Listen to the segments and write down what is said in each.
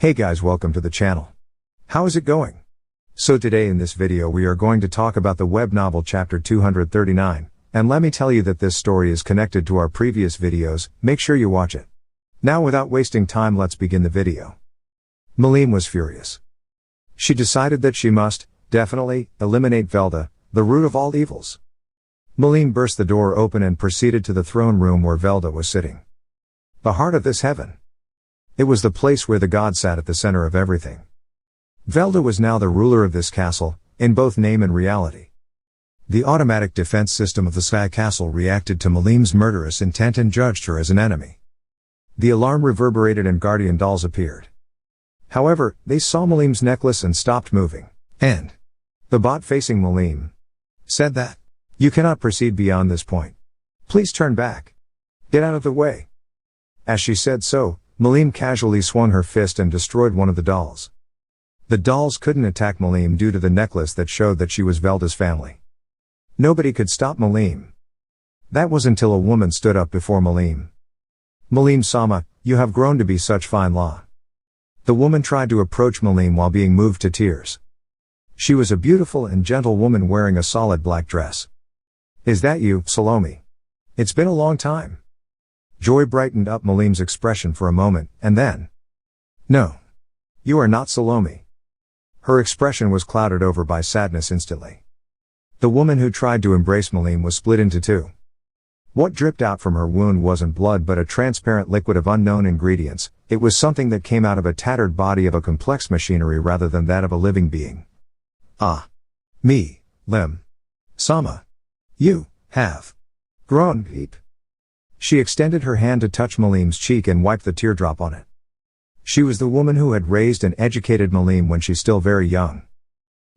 Hey guys, welcome to the channel. How is it going? So today in this video we are going to talk about the web novel chapter 239, and let me tell you that this story is connected to our previous videos, make sure you watch it. Now without wasting time, let's begin the video. Miline was furious. She decided that she must, definitely, eliminate Velda, the root of all evils. Miline burst the door open and proceeded to the throne room where Velda was sitting. The heart of this heaven. It was the place where the god sat at the center of everything. Velda was now the ruler of this castle, in both name and reality. The automatic defense system of the Sky Castle reacted to Miline's murderous intent and judged her as an enemy. The alarm reverberated and guardian dolls appeared. However, they saw Miline's necklace and stopped moving. And the bot facing Miline said that, "You cannot proceed beyond this point. Please turn back. Get out of the way." As she said so, Miline casually swung her fist and destroyed one of the dolls. The dolls couldn't attack Miline due to the necklace that showed that she was Velda's family. Nobody could stop Miline. That was until a woman stood up before Miline. "Miline-sama, you have grown to be such fine law." The woman tried to approach Miline while being moved to tears. She was a beautiful and gentle woman wearing a solid black dress. "Is that you, Salome? It's been a long time." Joy brightened up Miline's expression for a moment, and then, "No. You are not Salome." Her expression was clouded over by sadness instantly. The woman who tried to embrace Miline was split into two. What dripped out from her wound wasn't blood but a transparent liquid of unknown ingredients. It was something that came out of a tattered body of a complex machinery rather than that of a living being. "Ah. Me, Lim. Sama. You have grown, peep." She extended her hand to touch Miline's cheek and wiped the teardrop on it. She was the woman who had raised and educated Miline when she's still very young.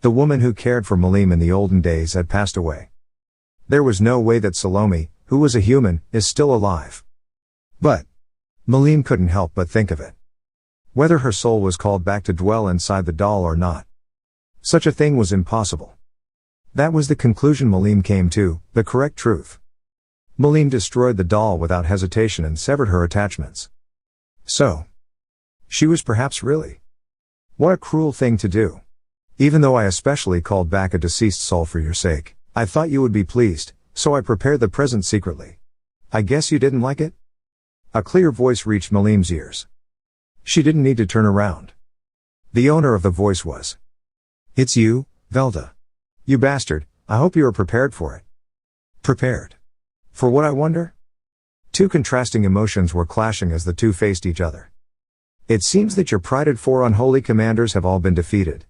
The woman who cared for Miline in the olden days had passed away. There was no way that Salome, who was a human, is still alive. But Miline couldn't help but think of it. Whether her soul was called back to dwell inside the doll or not. Such a thing was impossible. That was the conclusion Miline came to, the correct truth. Miline destroyed the doll without hesitation and severed her attachments. So, she was perhaps really. What a cruel thing to do. Even though I especially called back a deceased soul for your sake, I thought you would be pleased, so I prepared the present secretly. I guess you didn't like it? A clear voice reached Miline's ears. She didn't need to turn around. The owner of the voice was. "It's you, Velda. You bastard, I hope you are prepared for it." Prepared? For what, I wonder? Two contrasting emotions were clashing as the two faced each other. "It seems that your prided four unholy commanders have all been defeated.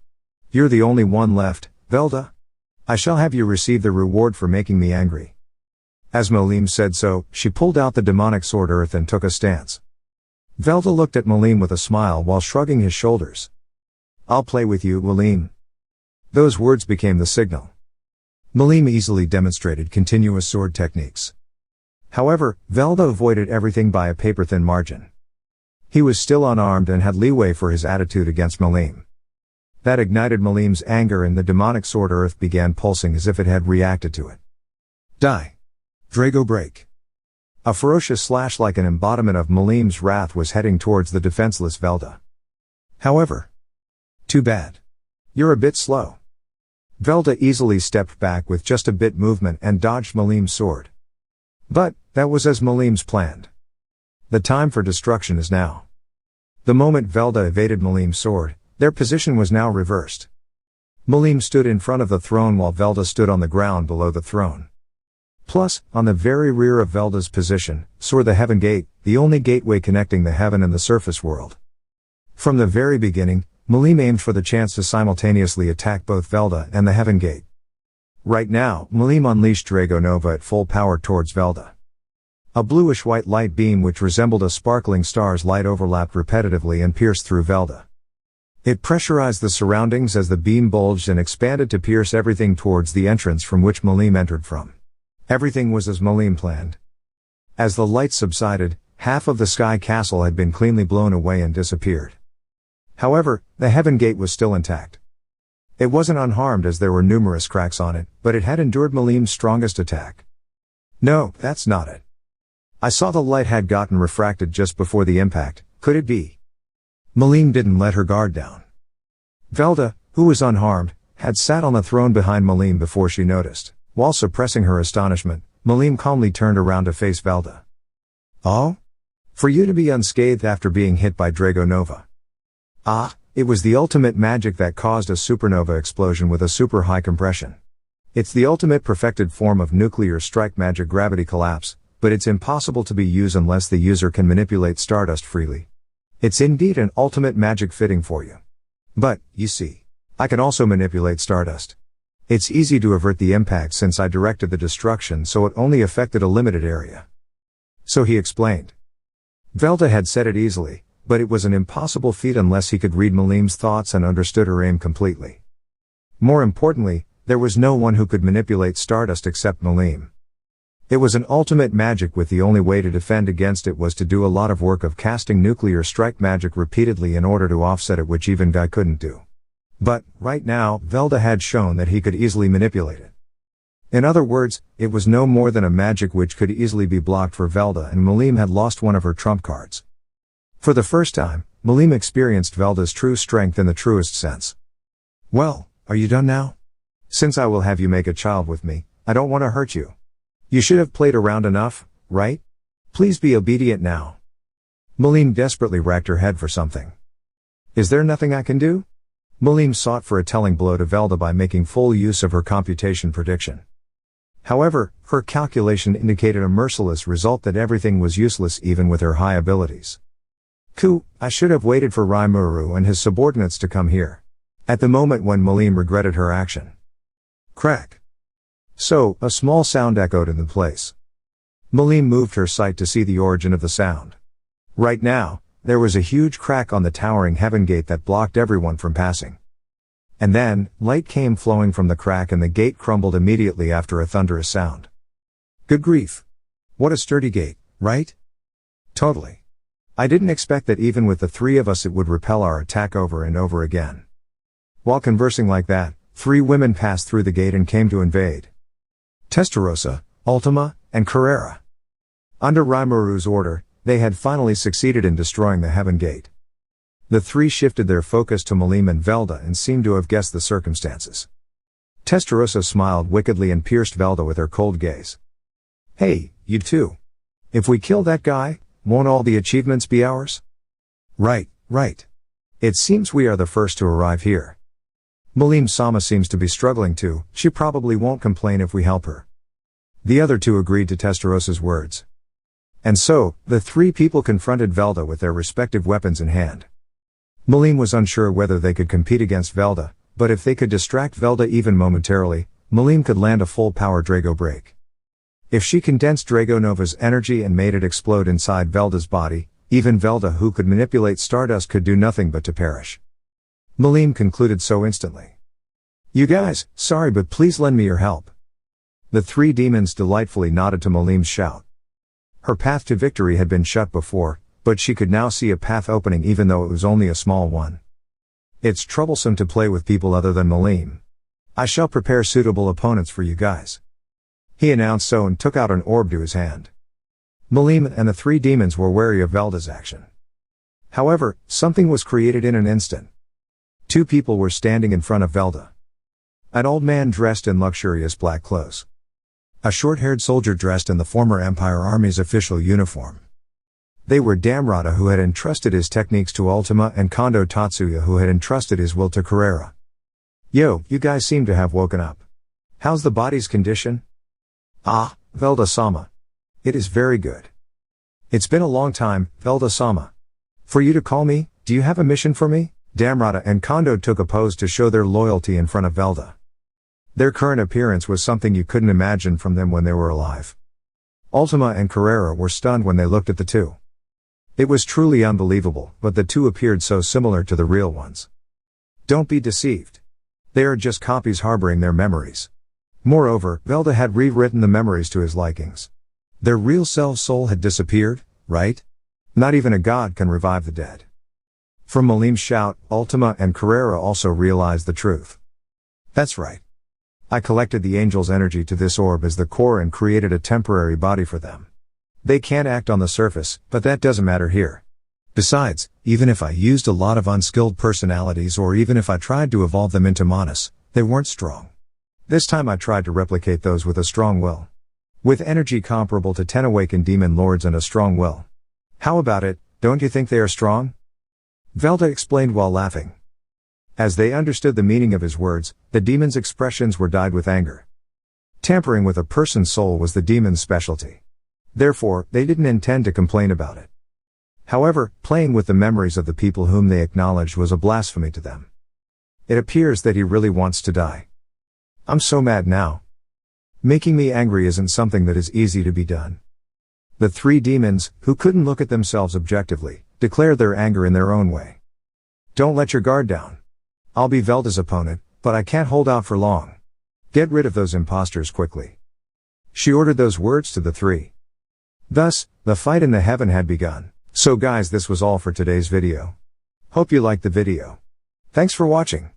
You're the only one left, Velda. I shall have you receive the reward for making me angry." As Miline said so, she pulled out the demonic sword earth and took a stance. Velda looked at Miline with a smile while shrugging his shoulders. "I'll play with you, Miline." Those words became the signal. Miline easily demonstrated continuous sword techniques. However, Velda avoided everything by a paper-thin margin. He was still unarmed and had leeway for his attitude against Miline. That ignited Miline's anger and the demonic sword earth began pulsing as if it had reacted to it. Die. Drago break. A ferocious slash like an embodiment of Miline's wrath was heading towards the defenseless Velda. However, too bad. You're a bit slow. Velda easily stepped back with just a bit movement and dodged Miline's sword. But that was as Miline's planned. The time for destruction is now. The moment Velda evaded Miline's sword, their position was now reversed. Miline stood in front of the throne while Velda stood on the ground below the throne. Plus, on the very rear of Velda's position, soared the Heaven Gate, the only gateway connecting the heaven and the surface world. From the very beginning, Miline aimed for the chance to simultaneously attack both Velda and the Heaven Gate. Right now, Miline unleashed Dragonova at full power towards Velda. A bluish-white light beam which resembled a sparkling star's light overlapped repetitively and pierced through Velda. It pressurized the surroundings as the beam bulged and expanded to pierce everything towards the entrance from which Miline entered from. Everything was as Miline planned. As the light subsided, half of the Sky Castle had been cleanly blown away and disappeared. However, the Heaven Gate was still intact. It wasn't unharmed as there were numerous cracks on it, but it had endured Miline's strongest attack. "No, that's not it. I saw the light had gotten refracted just before the impact. Could it be?" Miline didn't let her guard down. Velda, who was unharmed, had sat on the throne behind Miline before she noticed. While suppressing her astonishment, Miline calmly turned around to face Velda. "Oh? For you to be unscathed after being hit by Dragonova." "Ah, it was the ultimate magic that caused a supernova explosion with a super high compression. It's the ultimate perfected form of nuclear strike magic gravity collapse, but it's impossible to be used unless the user can manipulate stardust freely. It's indeed an ultimate magic fitting for you. But, you see, I can also manipulate stardust. It's easy to avert the impact since I directed the destruction so it only affected a limited area." So he explained. Velda had said it easily, but it was an impossible feat unless he could read Miline's thoughts and understood her aim completely. More importantly, there was no one who could manipulate stardust except Miline. It was an ultimate magic with the only way to defend against it was to do a lot of work of casting nuclear strike magic repeatedly in order to offset it, which even Guy couldn't do. But, right now, Velda had shown that he could easily manipulate it. In other words, it was no more than a magic which could easily be blocked for Velda, and Miline had lost one of her trump cards. For the first time, Miline experienced Velda's true strength in the truest sense. "Well, are you done now? Since I will have you make a child with me, I don't want to hurt you. You should have played around enough, right? Please be obedient now." Miline desperately racked her head for something. "Is there nothing I can do?" Miline sought for a telling blow to Velda by making full use of her computation prediction. However, her calculation indicated a merciless result that everything was useless even with her high abilities. I should have waited for Rimuru and his subordinates to come here. At the moment when Miline regretted her action. Crack. So, a small sound echoed in the place. Miline moved her sight to see the origin of the sound. Right now, there was a huge crack on the towering heaven gate that blocked everyone from passing. And then, light came flowing from the crack and the gate crumbled immediately after a thunderous sound. Good grief. What a sturdy gate, right? Totally. I didn't expect that even with the three of us it would repel our attack over and over again. While conversing like that, 3 women passed through the gate and came to invade. Testarossa, Ultima, and Carrera. Under Rimuru's order, they had finally succeeded in destroying the Heaven Gate. The 3 shifted their focus to Miline and Velda and seemed to have guessed the circumstances. Testarossa smiled wickedly and pierced Velda with her cold gaze. "Hey, you two. If we kill that guy, won't all the achievements be ours?" Right. It seems we are the first to arrive here. Miline-sama seems to be struggling too, she probably won't complain if we help her." The other 2 agreed to Testarossa's words. And so, the 3 people confronted Velda with their respective weapons in hand. Miline was unsure whether they could compete against Velda, but if they could distract Velda even momentarily, Miline could land a full-power Drago break. If she condensed Dragonova's energy and made it explode inside Velda's body, even Velda, who could manipulate stardust, could do nothing but to perish. Miline concluded so instantly. "You guys, sorry but please lend me your help." The 3 demons delightfully nodded to Miline's shout. Her path to victory had been shut before, but she could now see a path opening even though it was only a small one. "It's troublesome to play with people other than Miline. I shall prepare suitable opponents for you guys." He announced so and took out an orb to his hand. Miline and the 3 demons were wary of Velda's action. However, something was created in an instant. 2 people were standing in front of Velda. An old man dressed in luxurious black clothes. A short-haired soldier dressed in the former Empire Army's official uniform. They were Damrata, who had entrusted his techniques to Ultima, and Kondo Tatsuya, who had entrusted his will to Carrera. "Yo, you guys seem to have woken up. How's the body's condition?" "Ah, Velda-sama. It is very good." "It's been a long time, Velda-sama. For you to call me, do you have a mission for me?" Damrata and Kondo took a pose to show their loyalty in front of Velda. Their current appearance was something you couldn't imagine from them when they were alive. Ultima and Carrera were stunned when they looked at the 2. It was truly unbelievable, but the 2 appeared so similar to the real ones. Don't be deceived. They are just copies harboring their memories. Moreover, Velda had rewritten the memories to his likings. Their real self soul had disappeared, right? Not even a god can revive the dead. From Miline's shout, Ultima and Carrera also realized the truth. That's right. I collected the angel's energy to this orb as the core and created a temporary body for them. They can't act on the surface, but that doesn't matter here. Besides, even if I used a lot of unskilled personalities or even if I tried to evolve them into Manas, they weren't strong. This time I tried to replicate those with a strong will. With energy comparable to 10 awakened demon lords and a strong will. How about it, don't you think they are strong? Velda explained while laughing. As they understood the meaning of his words, the demon's expressions were dyed with anger. Tampering with a person's soul was the demon's specialty. Therefore, they didn't intend to complain about it. However, playing with the memories of the people whom they acknowledged was a blasphemy to them. It appears that he really wants to die. I'm so mad now. Making me angry isn't something that is easy to be done. The three demons, who couldn't look at themselves objectively, declared their anger in their own way. Don't let your guard down. I'll be Velda's opponent, but I can't hold out for long. Get rid of those imposters quickly. She ordered those words to the three. Thus, the fight in the heaven had begun. So guys, this was all for today's video. Hope you liked the video. Thanks for watching.